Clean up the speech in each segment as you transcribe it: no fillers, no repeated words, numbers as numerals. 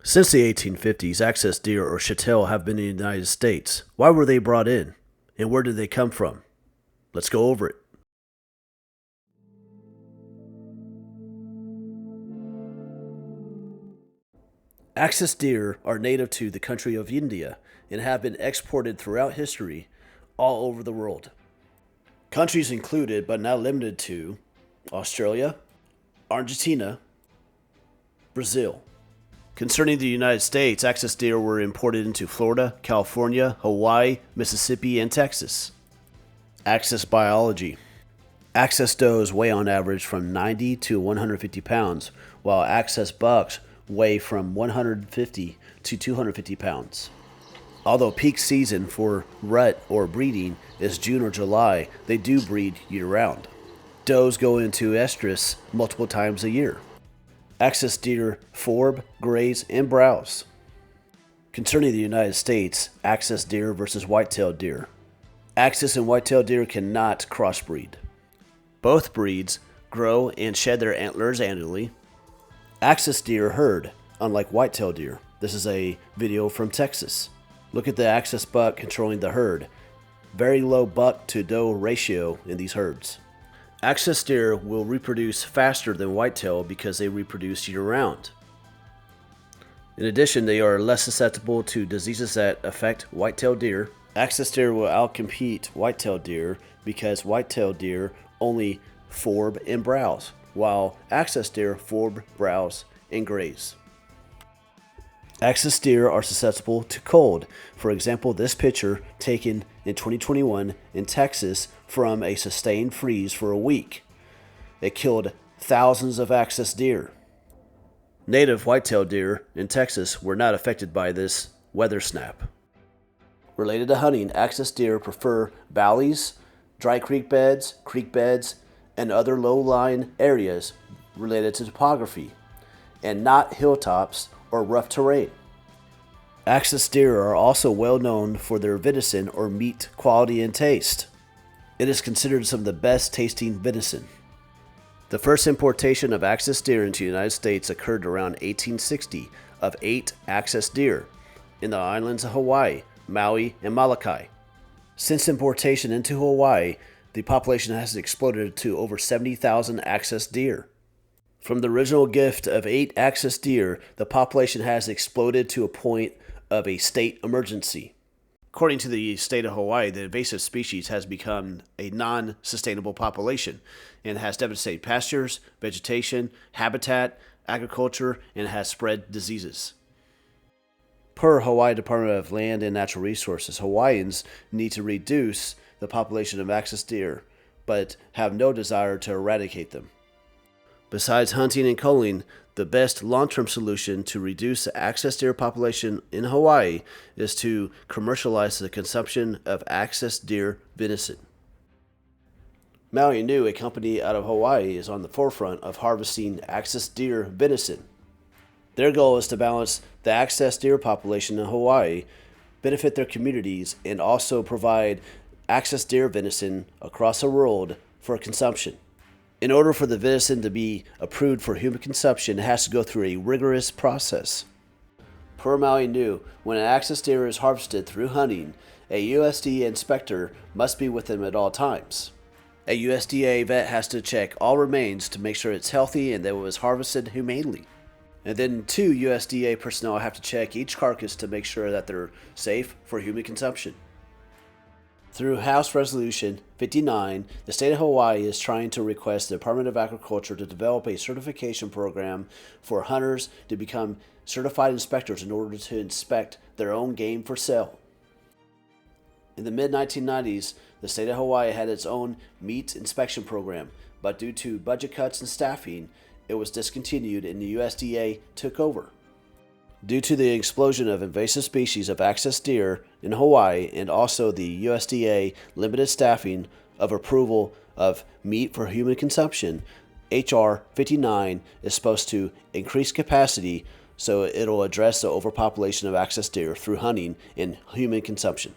Since the 1850s, access deer or Chital have been in the United States. Why were they brought in? And where did they come from? Let's go over it. Axis deer are native to the country of India and have been exported throughout history all over the world. Countries included, but not limited to, Australia, Argentina, Brazil. Concerning the United States, axis deer were imported into Florida, California, Hawaii, Mississippi, and Texas. Axis biology. Axis does weigh on average from 90 to 150 pounds, while axis bucks weigh from 150 to 250 pounds. Although peak season for rut or breeding is June or July, they do breed year-round. Does go into estrus multiple times a year. Axis deer forb, graze, and browse. Concerning the United States, axis deer versus white-tailed deer. Axis and white-tailed deer cannot crossbreed. Both breeds grow and shed their antlers annually. Axis deer herd, unlike white-tailed deer. This is a video from Texas. Look at the axis buck controlling the herd. Very low buck to doe ratio in these herds. Axis deer will reproduce faster than whitetail because they reproduce year-round. In addition, they are less susceptible to diseases that affect white-tailed deer. Axis deer will outcompete white-tailed deer because white-tailed deer only forb and browse, while axis deer forb, browse, and graze. Axis deer are susceptible to cold. For example, this picture taken in 2021 in Texas from a sustained freeze for a week. It killed thousands of axis deer. Native white-tailed deer in Texas were not affected by this weather snap. Related to hunting, axis deer prefer valleys, dry creek beds, and other low-lying areas related to topography, and not hilltops or rough terrain. Axis deer are also well known for their venison or meat quality and taste. It is considered some of the best tasting venison. The first importation of axis deer into the United States occurred around 1860 of 8 axis deer in the islands of Hawaii, Maui, and Molokai. Since importation into Hawaii, the population has exploded to over 70,000 axis deer. From the original gift of 8 axis deer, the population has exploded to a point of a state emergency. According to the state of Hawaii, the invasive species has become a non-sustainable population and has devastated pastures, vegetation, habitat, agriculture, and has spread diseases. Per Hawaii Department of Land and Natural Resources, Hawaiians need to reduce the population of axis deer, but have no desire to eradicate them. Besides hunting and culling, the best long-term solution to reduce the axis deer population in Hawaii is to commercialize the consumption of axis deer venison. Maui New, a company out of Hawaii, is on the forefront of harvesting axis deer venison. Their goal is to balance the axis deer population in Hawaii, benefit their communities, and also provide axis deer venison across the world for consumption. In order for the venison to be approved for human consumption, it has to go through a rigorous process. Per Maui New, when an axis deer is harvested through hunting, a USDA inspector must be with them at all times. A USDA vet has to check all remains to make sure it's healthy and that it was harvested humanely. And then 2 USDA personnel have to check each carcass to make sure that they're safe for human consumption. Through House Resolution 59, the state of Hawaii is trying to request the Department of Agriculture to develop a certification program for hunters to become certified inspectors in order to inspect their own game for sale. In the mid-1990s, the state of Hawaii had its own meat inspection program, but due to budget cuts and staffing, it was discontinued and the USDA took over. Due to the explosion of invasive species of axis deer in Hawaii and also the USDA limited staffing of approval of meat for human consumption, HR 59 is supposed to increase capacity so it'll address the overpopulation of axis deer through hunting and human consumption.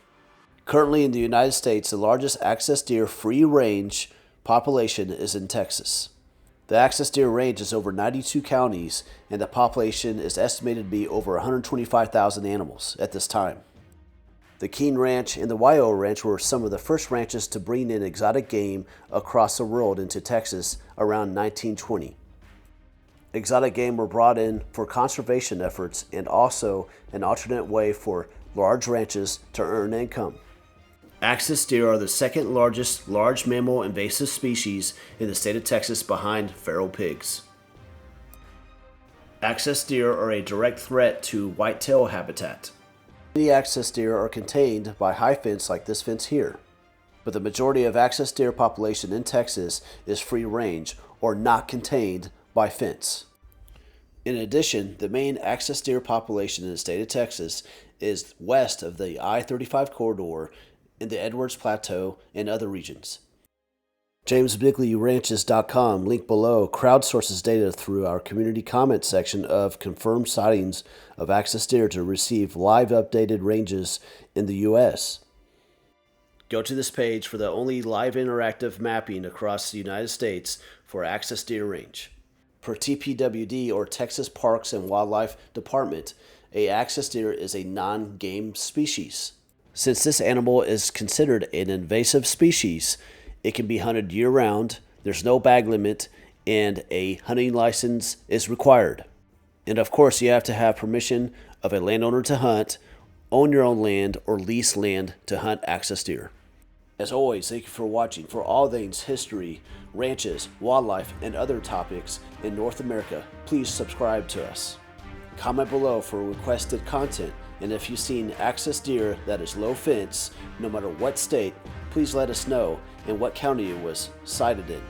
Currently in the United States, the largest axis deer free-range population is in Texas. The axis deer range is over 92 counties, and the population is estimated to be over 125,000 animals at this time. The Keene Ranch and the Wyo Ranch were some of the first ranches to bring in exotic game across the world into Texas around 1920. Exotic game were brought in for conservation efforts and also an alternate way for large ranches to earn income. Axis deer are the second largest large mammal invasive species in the state of Texas behind feral pigs. Axis deer are a direct threat to whitetail habitat. Many axis deer are contained by high fence like this fence here, but the majority of axis deer population in Texas is free range or not contained by fence. In addition, the main axis deer population in the state of Texas is west of the I-35 corridor in the Edwards Plateau and other regions. JamesBigleyRanches.com, link below, crowdsources data through our community comment section of confirmed sightings of axis deer to receive live updated ranges in the U.S. Go to this page for the only live interactive mapping across the United States for axis deer range. Per TPWD, or Texas Parks and Wildlife Department, a axis deer is a non-game species. Since this animal is considered an invasive species, it can be hunted year-round, there's no bag limit, and a hunting license is required. And of course, you have to have permission of a landowner to hunt, own your own land, or lease land to hunt axis deer. As always, thank you for watching. For all things history, ranches, wildlife, and other topics in North America, please subscribe to us. Comment below for requested content, and if you've seen axis deer that is low fence, no matter what state, please let us know and what county it was sighted in.